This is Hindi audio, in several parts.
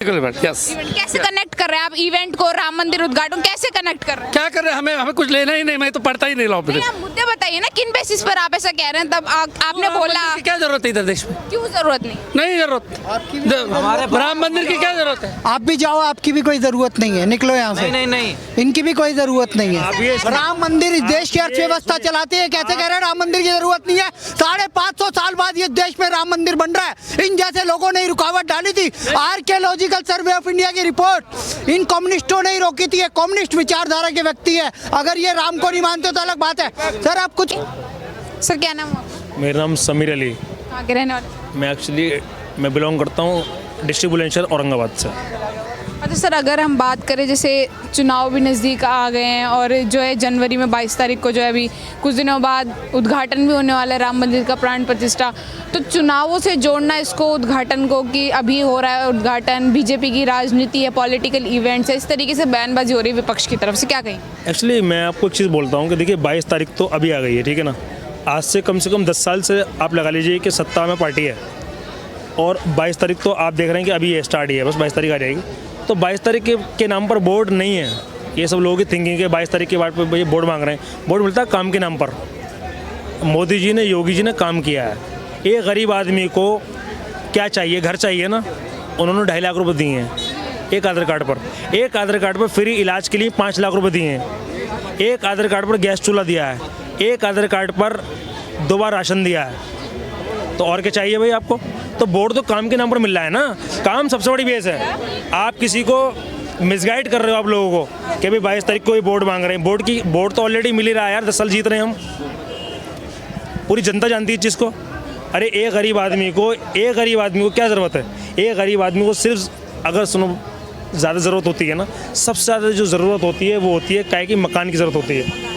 यस। कैसे कनेक्ट कर रहे हैं आप इवेंट को, राम मंदिर उद्घाटन कैसे कनेक्ट कर रहे हैं? क्या कर रहे हैं, हमें कुछ लेना ही नहीं, मैं तो पढ़ता ही नहीं लॉ। नहीं, आप मुद्दे बताइए ना, किन बेसिस पर आप ऐसा कह रहे हैं? तब आपने बोला क्या जरूरत है इधर देश में? क्यों जरूरत नहीं? नहीं जरूरत, राम मंदिर की क्या जरूरत है? आप भी जाओ, आपकी भी कोई जरूरत नहीं है, निकलो यहाँ से। नहीं इनकी भी कोई जरूरत नहीं है। राम मंदिर इस देश की अर्थव्यवस्था चलाते हैं, कैसे कह रहे हैं राम मंदिर की जरूरत नहीं है? 550 साल बाद ये देश में राम मंदिर बन रहा है। इन जैसे लोगों ने रुकावट डाली थी। आर्कियोलॉजिकल सर्वे ऑफ इंडिया की रिपोर्ट इन कम्युनिस्टों ने ही रोकी थी। कम्युनिस्ट विचारधारा के व्यक्ति है। अगर ये राम को नहीं मानते तो अलग बात है। सर आप कुछ, सर क्या नाम है आपका? मेरा नाम समीर अली। कहाँ के रहने वाले? मैं बिलोंग करता हूँ डिस्ट्रिक्ट बुलंदशहर औरंगाबाद से। अच्छा सर, अगर हम बात करें जैसे चुनाव भी नज़दीक आ गए हैं और जो है जनवरी में 22 तारीख को जो है अभी कुछ दिनों बाद उद्घाटन भी होने वाला है राम मंदिर का प्राण प्रतिष्ठा, तो चुनावों से जोड़ना इसको उद्घाटन को कि अभी हो रहा है उद्घाटन, बीजेपी की राजनीति है, पॉलिटिकल इवेंट्स है, इस तरीके से बयानबाजी हो रही है विपक्ष की तरफ से, क्या कहें? एक्चुअली मैं आपको एक चीज़ बोलता हूँ कि देखिए 22 तारीख तो अभी आ गई है, ठीक है ना। आज से कम 10 साल से आप लगा लीजिए कि सत्ता में पार्टी है और 22 तारीख तो आप देख रहे हैं कि अभी ये स्टार्ट ही है, बस 22 तारीख आ जाएगी। तो 22 तारीख के नाम पर बोर्ड नहीं है। ये सब लोगों की थिंकिंग है 22 तारीख के बाद पर ये बोर्ड मांग रहे हैं। बोर्ड मिलता है काम के नाम पर। मोदी जी ने, योगी जी ने काम किया है। एक गरीब आदमी को क्या चाहिए, घर चाहिए ना, उन्होंने 2.5 लाख रुपए दिए हैं एक आधार कार्ड पर। एक आधार कार्ड पर फ्री इलाज के लिए 5 लाख रुपए दिए हैं। एक आधार कार्ड पर गैस चूल्हा दिया है। एक आधार कार्ड पर 2 बार राशन दिया है। तो और क्या चाहिए भाई आपको? तो बोर्ड तो काम के नाम पर मिल रहा है ना। काम सबसे बड़ी बेस है। आप किसी को मिसगाइड कर रहे हो आप लोगों को कि भाई 22 तारीख को ये बोर्ड मांग रहे हैं। बोर्ड तो ऑलरेडी मिल ही रहा है यार, 10 साल जीत रहे हैं हम। पूरी जनता जानती है इस चीज़ को। अरे एक गरीब आदमी को क्या ज़रूरत है? एक गरीब आदमी को सिर्फ, अगर सुनो, ज़्यादा ज़रूरत होती है ना, सबसे ज़्यादा जो ज़रूरत होती है वो होती है काय की मकान की ज़रूरत होती है।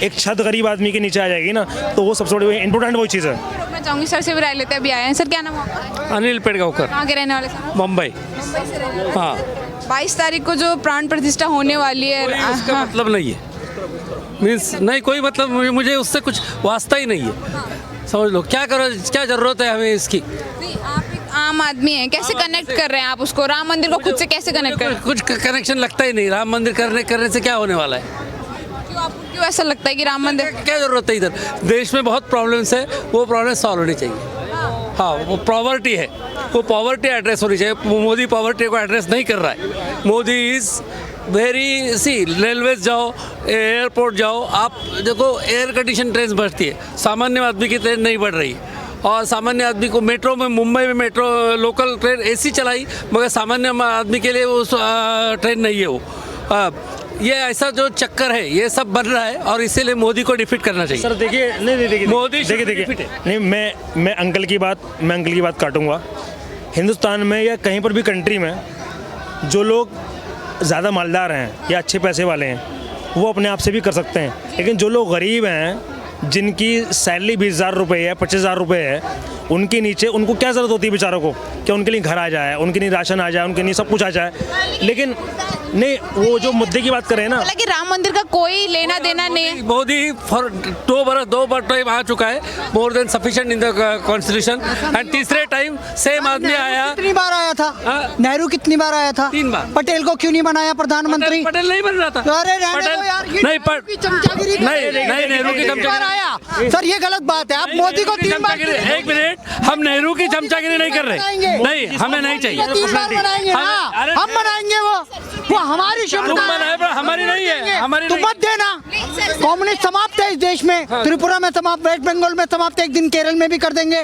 एक छत गरीब आदमी के नीचे आ जाएगी ना, तो वो सबसे बड़ी इंपॉर्टेंट वो चीज़ है। मैं चाहूँगी सर से भी राय लेते, अभी आए हैं। सर क्या नाम है आपका? अनिल पेड़गांवकर, कहाँ के रहने वाले सर? मुंबई। मुंबई से रहने वाले। हाँ, 22 तारीख को जो प्राण प्रतिष्ठा होने वाली है, उसका हाँ, मतलब नहीं है, मीन्स नहीं, कोई मतलब मुझे उससे कुछ वास्ता ही नहीं है। समझ लो, क्या करो, क्या ज़रूरत है हमें इसकी? नहीं, आप एक आम आदमी हैं, कैसे कनेक्ट कर रहे हैं आप उसको, राम मंदिर को खुद से कैसे कनेक्ट कर रहे हैं? कुछ कनेक्शन लगता ही नहीं। राम मंदिर करने से क्या होने वाला है? क्यों ऐसा लगता है कि राम मंदिर? क्या जरूरत है? इधर देश में बहुत प्रॉब्लम्स है, वो प्रॉब्लम सॉल्व होनी चाहिए। हाँ, वो पॉवर्टी है, वो पॉवर्टी एड्रेस होनी चाहिए। मोदी पॉवर्टी को एड्रेस नहीं कर रहा है। मोदी इज़ वेरी रेलवेज जाओ, एयरपोर्ट जाओ, आप देखो एयर कंडीशन ट्रेन बढ़ती है, सामान्य आदमी की ट्रेन नहीं बढ़ रही। और सामान्य आदमी को मेट्रो में, मुंबई में मेट्रो लोकल ट्रेन एसी चलाई, मगर सामान्य आदमी के लिए वो ट्रेन नहीं है वो। ये ऐसा जो चक्कर है ये सब बन रहा है और इसीलिए मोदी को डिफीट करना चाहिए। सर देखिए, नहीं देखिए, मोदी देखिए नहीं, मैं अंकल की बात काटूंगा। हिंदुस्तान में या कहीं पर भी कंट्री में जो लोग ज़्यादा मालदार हैं या अच्छे पैसे वाले हैं वो अपने आप से भी कर सकते हैं, लेकिन जो लोग गरीब हैं, जिनकी सैलरी 20,000 रुपये है, 25,000 रुपये है, उनके नीचे उनको क्या ज़रूरत होती है बेचारों को कि उनके लिए घर आ जाए, उनके लिए राशन आ जाए, उनके लिए सब कुछ आ जाए। लेकिन नहीं, वो जो मुद्दे की बात करें ना, हालांकि राम मंदिर का कोई लेना देना नहीं है। मोदी फॉर 2 बार टाइम आ चुका है, more than sufficient in the constitution, and तीसरे टाइम सेम आदमी आया। कितनी बार आया था? हाँ? नेहरू कितनी बार आया था? 3 बार। पटेल को क्यों नहीं बनाया प्रधानमंत्री? पटेल नहीं बन रहा था। अरे रहने दो यार, ये नहीं, नेहरू की चमचागिरी नहीं, नेहरू की चमचागिरी आया। सर ये गलत बात है। आप मोदी को 3 बार, एक मिनट, हम नेहरू की चमचागिरी नहीं कर रहे। नहीं, हमें नहीं चाहिए। 3 बार बनाएंगे ना, हम बनाएंगे। वो हमारी क्षमता बनाए, पर हमारी नहीं है, हमारी तुम मत देना। कम्युनिस्ट समाप्त है इस देश में। त्रिपुरा में समाप्त, वेस्ट बंगाल में समाप्त, एक दिन केरल में भी कर देंगे।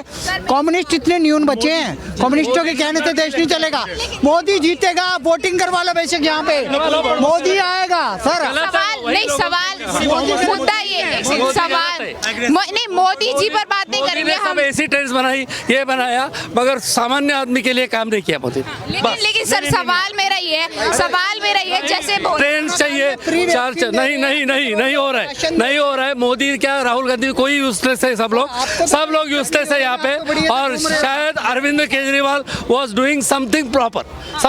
कम्युनिस्ट इतने न्यून बचे हैं, कम्युनिस्टों के कहने से देश नहीं चलेगा। मोदी जीतेगा, वोटिंग करवा लो बेशक, यहाँ पे मोदी आएगा। सर सवाल मुद्दा ये है, सवाल नहीं, मोदी जी पर बात नहीं करेंगे हम। ऐसी ट्रेन बनाई, ये बनाया, मगर सामान्य आदमी के लिए काम नहीं किया मोदी। लेकिन सर सवाल मेरा ये है, जैसे ट्रेन चाहिए 4 नहीं हो रहा है। मोदी क्या, राहुल गांधी, कोई यूजलेस है, सब लोग यूजलेस है यहाँ पे। और शायद Arvind Kejriwal was doing something proper.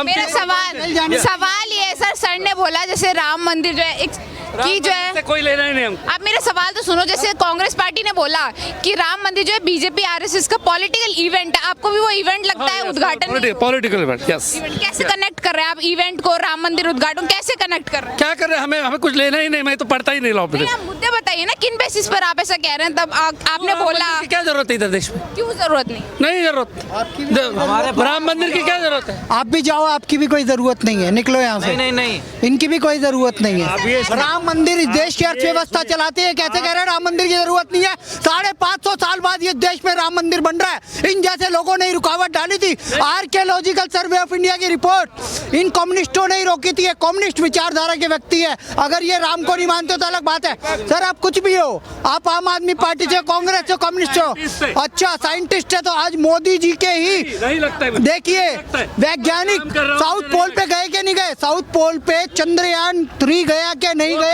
मेरा सवाल ये है सर ने बोला जैसे राम मंदिर जो है कि जो है कोई लेना ही नहीं हमको। आप मेरा सवाल तो सुनो। जैसे कांग्रेस पार्टी ने बोला कि राम मंदिर जो है बीजेपी आरएसएस का पॉलिटिकल इवेंट है, आपको भी वो इवेंट लगता है? उद्घाटन पॉलिटिकल इवेंट, यस। इवेंट कैसे कनेक्ट कर रहे हैं आप इवेंट को? राम मंदिर उद्घाटन कैसे कनेक्ट कर रहे हैं? क्या कर रहे हैं? हमें कुछ लेना ही नहीं, मैं तो पढ़ता ही नहीं लॉ। नहीं, आप मुद्दे बताइए ना, किन बेसिस पर आप ऐसा कह रहे हैं? तब आपने बोला क्या जरूरत है इधर देश में? क्यों जरूरत नहीं? नहीं जरूरत, राम मंदिर की क्या जरूरत है? आप भी जाओ, आपकी भी कोई जरूरत नहीं है, निकलो यहाँ से। नहीं इनकी भी कोई जरूरत नहीं है। राम मंदिर इस देश की अर्थव्यवस्था चलाते हैं, कैसे कह रहे हैं राम मंदिर की जरूरत नहीं है? 550 साल बाद ये देश में राम मंदिर बन रहा है। इन जैसे लोगों ने रुकावट डाली थी। आर्कियोलॉजिकल सर्वे ऑफ इंडिया की रिपोर्ट इन कम्युनिस्टों ने ही रोकी थी। ये कम्युनिस्ट विचारधारा के व्यक्ति है। अगर ये राम को नहीं मानते तो अलग बात है। सर आप कुछ भी हो, आप आम आदमी पार्टी से, कांग्रेस से, कम्युनिस्ट हो, अच्छा साइंटिस्ट है तो आज मोदी जी के ही नहीं लगता है। देखिए वैज्ञानिक साउथ पोल पे गए कि नहीं गए? साउथ पोल पे चंद्रयान 3 गया कि नहीं गया?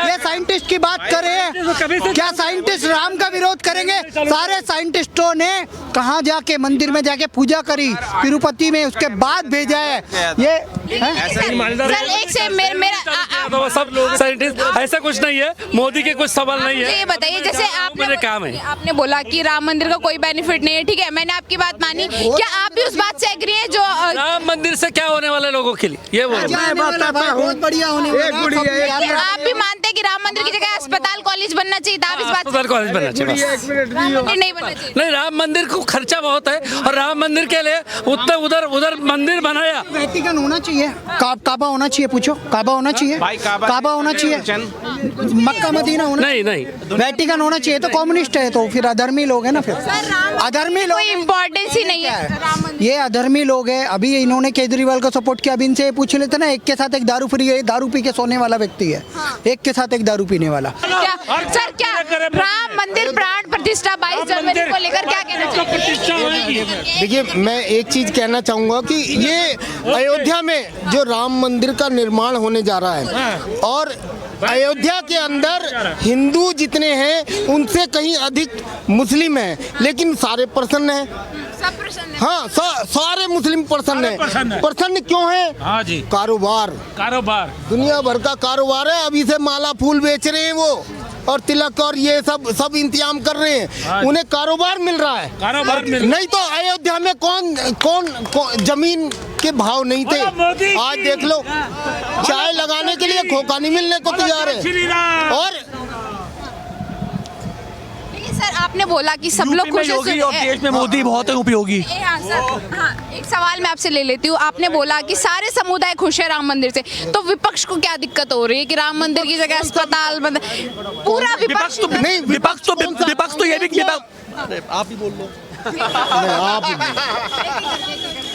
ये साइंटिस्ट की बात करें, क्या साइंटिस्ट राम का विरोध करेंगे? सारे साइंटिस्टों ने कहाँ जाके मंदिर में जाके पूजा करी, तिरुपति में, उसके बाद भेजा है ये। सर एक से मेरा सब लोग साइंटिस्ट, ऐसा कुछ नहीं है। मोदी के कुछ सवाल नहीं मुझे है। ये बताइए, जैसे मेरे काम है। आपने बोला कि राम मंदिर का कोई बेनिफिट नहीं है, ठीक है, मैंने आपकी बात मानी। क्या आप भी उस बात से एग्री हैं जो राम मंदिर से क्या होने वाले लोगों के लिए? ये बोलो। बहुत बढ़िया होने वाला। आप भी मानते हैं कि राम मंदिर की जगह अस्पताल कॉलेज बनना चाहिए? आप इस बात अस्पताल कॉलेज बनना चाहिए बस। राम मंदिर नहीं बनना चाहिए? नहीं, राम मंदिर को खर्चा बहुत है और राम मंदिर के लिए उधर मंदिर बनाया। वेटिकन होना चाहिए, काबा होना चाहिए, पूछो काबा होना चाहिए, काबा होना चाहिए, मक्का मदीना होना। नहीं वेटिकन होना चाहिए तो कम्युनिस्ट है, तो फिर अधर्मी लोग हैं ना। फिर अधर्मी लोग, कोई इम्पोर्टेंस ही नहीं है राम मंदिर। ये अधर्मी लोग हैं। अभी इन्होंने केजरीवाल को सपोर्ट किया। अभी इनसे पूछ लेते ना, एक के साथ एक दारू फ्री है, दारू पी के सोने वाला व्यक्ति है, एक के साथ एक दारू पीने वाला। सर क्या राम मंदिर प्राण प्रतिष्ठा 22 जनवरी को लेकर क्या कहना चाहिए? देखिए मैं एक चीज कहना चाहूँगा कि ये अयोध्या में जो राम मंदिर का निर्माण होने जा रहा है, और अयोध्या के अंदर हिंदू जितने हैं उनसे कहीं अधिक मुस्लिम हैं, लेकिन सारे प्रसन्न हैं। सब प्रसन्न है। हाँ, सारे मुस्लिम प्रसन्न हैं। प्रसन्न क्यों है? हाँ जी, कारोबार दुनिया भर का कारोबार है। अभी से माला फूल बेच रहे हैं वो, और तिलक और ये सब इंतजाम कर रहे हैं। उन्हें कारोबार मिल रहा है। नहीं तो अयोध्या में कौन जमीन के भाव नहीं थे। आज देख लो, चाय लगाने के लिए खोखा नहीं मिलने को तैयार है। और सर आपने बोला कि सब लोग खुश योगी और देश में मोदी बहुत है उपयोगी। हाँ सर, हाँ एक सवाल मैं आपसे ले लेती हूँ। आपने बोला कि सारे समुदाय खुश है राम मंदिर से, तो विपक्ष को क्या दिक्कत हो रही है कि राम मंदिर की जगह अस्पताल बंद? पूरा विपक्ष नहीं, विपक्ष तो ये भी आप भी बोल लो।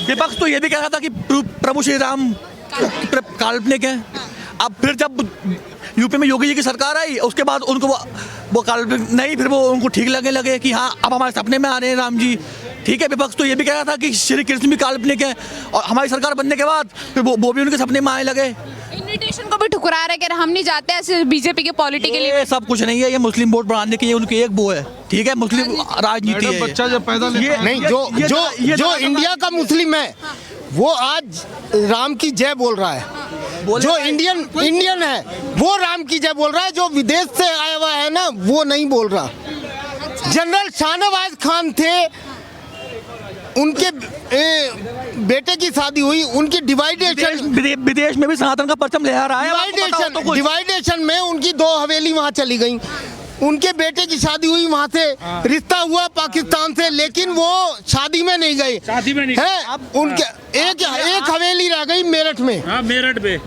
विपक्ष तो ये भी कह रहा था कि प्रभु श्री राम काल्पनिक है। अब फिर जब यूपी में योगी जी की सरकार आई, उसके बाद उनको वो काल्पनिक नहीं, फिर वो उनको ठीक लगे कि हाँ अब हमारे सपने में आ रहे हैं राम जी। ठीक है, विपक्ष तो ये भी कह रहा था कि श्री कृष्ण भी काल्पनिक है, और हमारी सरकार बनने के बाद फिर वो भी उनके सपने में आने लगे। इन्विटेशन को भी ठुकरा रहे कि हम नहीं जाते ऐसे बीजेपी के पॉलिटिकली। ये सब कुछ नहीं है, ये मुस्लिम वोट बढ़ाने की ये उनकी एक वो है। ठीक है, मुस्लिम राजनीति है। बच्चा जब पैदा नहीं, जो इंडिया का मुस्लिम है वो आज राम की जय बोल रहा है। जो इंडियन है वो राम की जय बोल रहा है। जो विदेश से आया हुआ है ना, वो नहीं बोल रहा। जनरल शाहनवाज खान थे, उनके बेटे की शादी हुई, उनकी विदेश में भी सनातन का परचम लहरा रहा है। डिवाइडेशन में उनकी 2 हवेली वहाँ चली गई। उनके बेटे की शादी हुई, वहाँ से रिश्ता हुआ पाकिस्तान से, लेकिन वो शादी में नहीं गए। है उनके एक हवेली रह गई मेरठ में। मेरठ में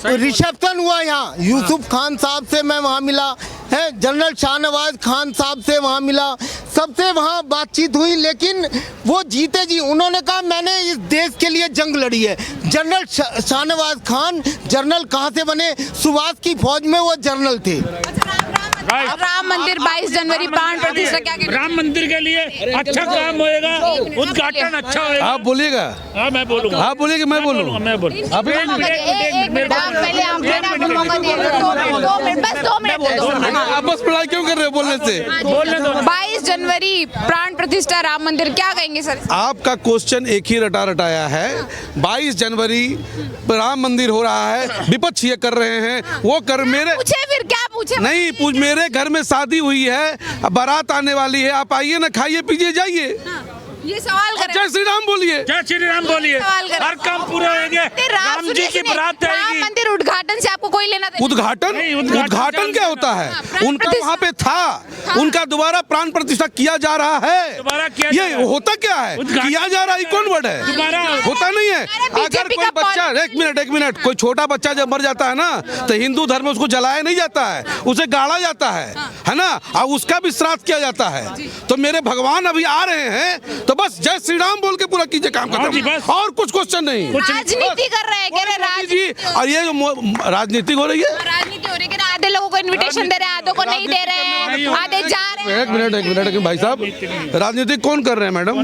रिसेप्शन हुआ यहाँ। यूसुफ खान साहब से मैं वहाँ मिला है, जनरल शाहनवाज खान साहब से वहाँ मिला, सबसे वहाँ बातचीत हुई। लेकिन वो जीते जी उन्होंने कहा मैंने इस देश के लिए जंग लड़ी है। जनरल शाहनवाज खान जनरल कहाँ से बने? सुभाष की फौज में वो जनरल थे। राम मंदिर 22 जनवरी प्राण प्रतिष्ठा, क्या कहना राम मंदिर के लिए अच्छा काम होएगा, उद्घाटन अच्छा होएगा। आप बोलिएगा। हाँ मैं बोलूँगा। आप बोलिए कि मैं बोलूँ? मैं बोलूँ। आप एक मिनट, आप पहले आप मेरा मौका दिए, 2 मिनट, बस 2 मिनट। आपस लड़ाई क्यों कर रहे हो बोलने से? बोलने दो। 22 जनवरी प्राण प्रतिष्ठा राम मंदिर, क्या कहेंगे सर? आपका क्वेश्चन एक ही रटाया है। 22 जनवरी राम मंदिर हो रहा है, विपक्ष ये कर रहे हैं, वो कर मेरे पूछे फिर क्या पूछे? नहीं पूछ, मेरे घर में शादी हुई है, बारात आने वाली है, आप आइए ना, खाइए पीजिए जाइए, ये सवाल करें। जय श्री राम बोलिए। जय श्री राम बोलिए, सवाल करें। हर काम पूरे होंगे। राम जी की बारात राम आएगी। मंदिर उद्घाटन से आपको कोई लेना देना? उद्घाटन नहीं, उद्घाटन क्या होता है? प्राण उनका प्रतिष्ठा। वहाँ पे था, उनका दोबारा प्राण प्रतिष्ठा किया जा रहा है। दोबारा किया जा ये रहा है। होता क्या है? उद्घाटन। किया जा रहा है, कौन वर्ड है? दोबारा होता नहीं है। अरे अगर बीजेपी कोई का बच्चा, एक मिनट, कोई छोटा बच्चा जब मर जाता है ना, तो हिंदू धर्म में उसको जलाया नहीं जाता है, उसे गाड़ा जाता है ना, और उसका भी श्राद्ध किया जाता है। तो मेरे भगवान अभी आ रहे हैं, तो बस जय श्री राम बोल के पूरा कीजिए काम हाँ जी, खत्म, बस। और कुछ क्वेश्चन नहीं। राजनीति कर रहे हैं, कह रहे मोदी जी, और ये जो राजनीति हो रही है, राजनीति हो रही है, आधे लोगों को इनविटेशन दे रहे हैं, आधों को नहीं दे रहे हैं, आधे जा रहे हैं। एक मिनट भाई साहब, राजनीति कौन कर रहे हैं मैडम?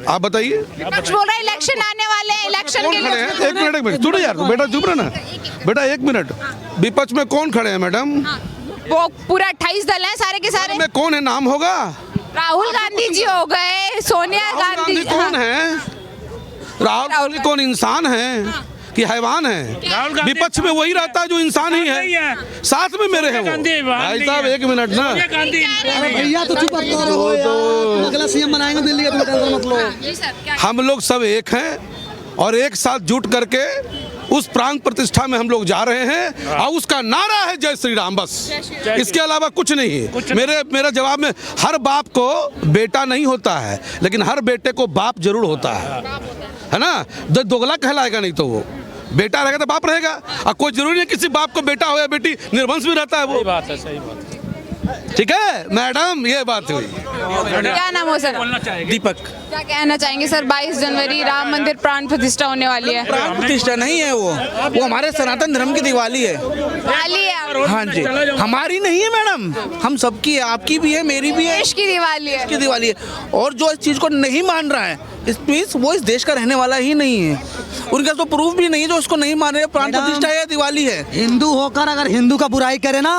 आप बताइए। विपक्ष बोल रहा है इलेक्शन आने वाले हैं, इलेक्शन कौन के खड़े लिए। हैं? एक मिनट सुनो यार, बेटा चुप रहना बेटा, एक मिनट। विपक्ष में कौन खड़े हैं मैडम? वो पूरा 28 दल हैं सारे के सारे। में कौन है, नाम होगा? राहुल गांधी जी हो गए, सोनिया गांधी जी कौन है? राहुल गांधी कौन इंसान है कि हैवान है? राहुल गांधी विपक्ष में वही रहता है जो इंसान ही नहीं है, है। साथ में मेरे हैं वो। गांधी भाई साहब एक मिनट ना, सोनिया गांधी भैया तो चुप करो यार, अगला सीएम बनाएंगे दिल्ली का, टेंशन मत लो। जी सर, क्या हम लोग सब एक हैं और एक साथ जुट करके उस प्राण प्रतिष्ठा में हम लोग जा रहे हैं, और उसका नारा है जय श्री राम, बस इसके अलावा कुछ नहीं है। मेरा जवाब में, हर बाप को बेटा नहीं होता है, लेकिन हर बेटे को बाप जरूर होता है ना? दोगला कहलाएगा नहीं तो वो बेटा रहेगा तो बाप रहेगा, और कोई जरूरी नहीं किसी बाप को बेटा हो या बेटी, निर्वंश भी रहता है वो। बात है, सही बात। ठीक है मैडम, ये बात हुई। क्या नाम हो सर? दीपक। क्या कहना चाहेंगे सर? 22 जनवरी राम मंदिर प्राण प्रतिष्ठा होने वाली है। प्राण प्रतिष्ठा नहीं है वो हमारे सनातन धर्म की दिवाली है। दिवाली है, हाँ जी, हमारी नहीं है मैडम, हम सबकी है, आपकी भी है, मेरी भी है, देश की दिवाली है। की दिवाली है। और जो इस चीज को नहीं मान रहा है, इस मीन्स वो इस देश का रहने वाला ही नहीं है, उनका तो प्रूफ भी नहीं है जो इसको नहीं मान रहे। प्राण प्रतिष्ठा है, दिवाली है। हिंदू होकर अगर हिंदू का बुराई करे ना,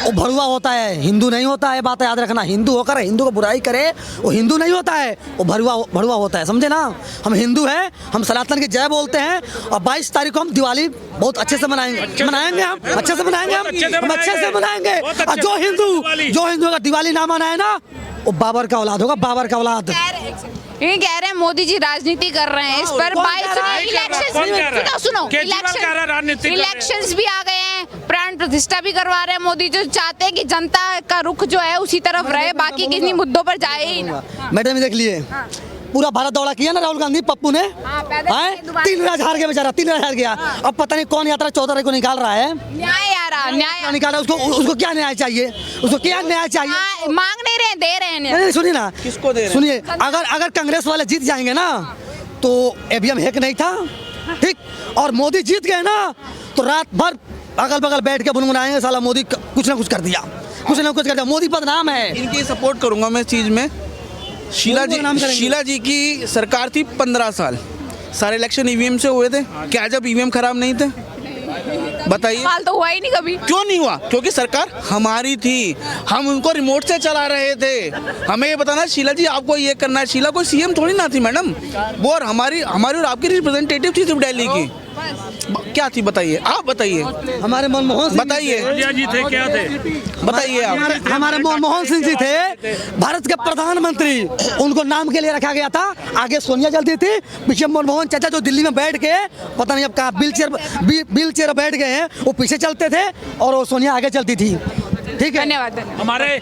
वो भरुआ होता है, हिंदू नहीं होता है, बात याद रखना। हिंदू होकर हिंदू का बुराई करे, वो हिंदू नहीं होता है, वो भरुआ होता है, समझे ना? हम हिंदू हैं, हम सनातन की जय बोलते हैं, और 22 तारीख को हम दिवाली बहुत अच्छे से मनाएंगे हम अच्छे से मनाएंगे, हम अच्छे से मनाएंगे। और जो हिंदू का दिवाली ना मनाए ना, वो बाबर का औलाद होगा, बाबर का औलाद। ये कह रहे हैं मोदी जी राजनीति कर रहे हैं इस पर। 22 सुनो, इलेक्शंस भी आ गए हैं, प्राण प्रतिष्ठा भी करवा रहे हैं। मोदी जो चाहते हैं कि जनता का रुख जो है उसी तरफ रहे, बाकी किसी मुद्दों पर जाए ही ना। मैडम देख लिए, पूरा भारत दौड़ा किया ना राहुल गांधी पप्पू ने, पैदल 3 राज्य हार गया बेचारा, 3 राज्य हार गया। अब पता नहीं कौन यात्रा 14 तारीख को निकाल रहा है, न्याय आ रहा, न्याय निकाला। उसको क्या न्याय चाहिए? उसको क्या न्याय चाहिए? मांग नहीं रहे, दे रहे हैं। नहीं सुनिए ना, किसको दे रहे हैं? सुनिए, अगर कांग्रेस वाले जीत जाएंगे ना, तो ईवीएम हैक नहीं था, ठीक, और मोदी जीत गए ना, तो रात भर अगल बगल बैठ के बुनबुनाएंगे, साला मोदी कुछ ना कुछ कर दिया, कुछ ना कुछ कर दिया, मोदी बदनाम है। इनकी सपोर्ट करूंगा मैं इस चीज में। शीला जी की सरकार थी 15 साल, सारे इलेक्शन ईवीएम से हुए थे। क्या जब ईवीएम खराब नहीं थे? बताइए। हाल तो हुआ ही नहीं कभी। क्यों नहीं हुआ? क्योंकि सरकार हमारी थी, हम उनको रिमोट से चला रहे थे। हमें ये बताना शीला जी आपको ये करना है। शीला कोई सीएम थोड़ी ना थी मैडम, वो और हमारी और आपकी रिप्रेजेंटेटिव थी सिर्फ दिल्ली की। क्या थी बताइए, आप बताइए। हमारे मनमोहन सिंह बताइए, जी थे, क्या थे? बताइए आप। हमारे मनमोहन सिंह जी थे भारत के प्रधानमंत्री, उनको नाम के लिए रखा गया था। आगे सोनिया चलती थी, पीछे मनमोहन चाचा जो दिल्ली में बैठ के पता नहीं अब कहाँ व्हील चेयर बैठ गए हैं, वो पीछे चलते थे और वो सोनिया आगे चलती थी। ठीक है, धन्यवाद। हमारे